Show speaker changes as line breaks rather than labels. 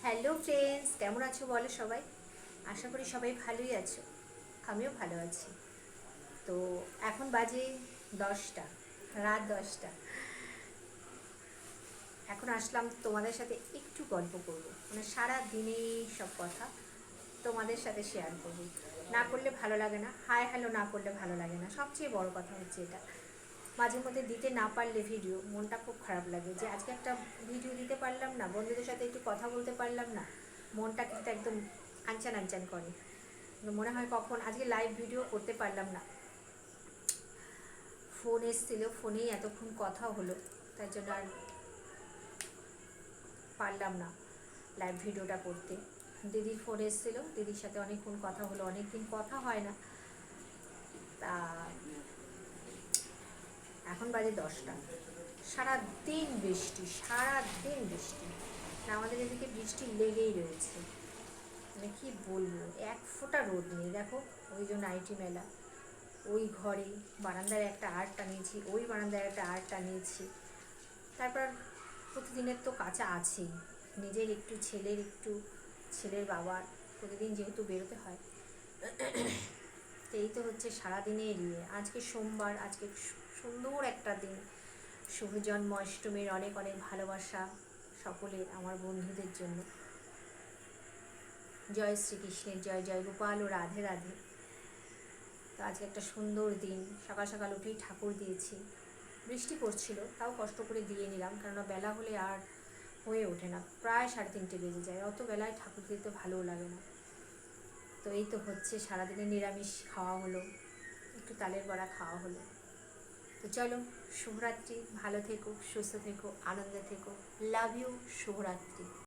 Hello friends, কেমন আছো বলো সবাই? আশা করি সবাই ভালোই আছো। আমিও ভালো আছি। তো এখন বাজে 10টা, রাত 10টা। এখন আসলাম তোমাদের সাথে একটু গল্প করব, মানে সারা দিনেই সব কথা তোমাদের সাথে শেয়ার করব। না করলে ভালো লাগে না, হাই হ্যালো না করলে ভালো লাগে না। সবচেয়ে বড় কথা হচ্ছে এটা, মাঝে মধ্যে দিতে না পারলে ভিডিও মনটা খুব খারাপ লাগে, যে আজকে একটা ভিডিও দিতে পারলাম না, বন্ধুদের সাথে একটু কথা বলতে পারলাম না, মনটা কিন্তু একদম আনচান আনচান করে। মনে হয় কখন আজকে লাইভ ভিডিও করতে পারলাম না, ফোন এসেছিলো, ফোনেই এতক্ষণ কথা হলো, তার জন্য আর পারলাম না লাইভ ভিডিওটা করতে। দিদির ফোন এসেছিলো, দিদির সাথে অনেকক্ষণ কথা হলো, অনেকদিন কথা হয় না। তা এখন বাজে 10টা, সারাদিন বৃষ্টি, সারাদিন বৃষ্টি। না, আমাদের এদিকে বৃষ্টি লেগেই রয়েছে, মানে কি বলবো, এক ফোঁটা রোদ নেই। দেখো, ওই যে নাইটি মেলা, ওই ঘরে বারান্দায় একটা আর্ট টানিয়েছি, ওই বারান্দায় একটা আর্ট টানিয়েছি। তারপর প্রতিদিনের তো কাঁচা আছেই, নিজের একটু, ছেলের একটু, ছেলের বাবার, প্রতিদিন যেহেতু বেরোতে হয়। তো এই তো হচ্ছে সারাদিনের ইয়ে। আজকে সোমবার, আজকে সুন্দর একটা দিন, শুভ জন্মাষ্টমীর অনেক অনেক ভালোবাসা সকলের, আমার বন্ধুদের জন্য। জয় শ্রীকৃষ্ণের জয়, জয় গোপাল ও রাধে রাধে। তো আজকে একটা সুন্দর দিন, সকাল সকাল উঠেই ঠাকুর দিয়েছি। বৃষ্টি পড়ছিল, তাও কষ্ট করে দিয়ে নিলাম, কেননা বেলা হলে আর হয়ে ওঠে না, প্রায় 3:30 বেজে যায়, অত বেলায় ঠাকুর দিতে ভালোও লাগে না। তো এই তো হচ্ছে, সারাদিনে নিরামিষ খাওয়া হলো, একটু তালের বড়া খাওয়া হলো। তো চলো, শুভরাত্রি, ভালো থেকো, সুস্থ থেকো, আনন্দে থেকো, লাভ ইউ, শুভরাত্রি।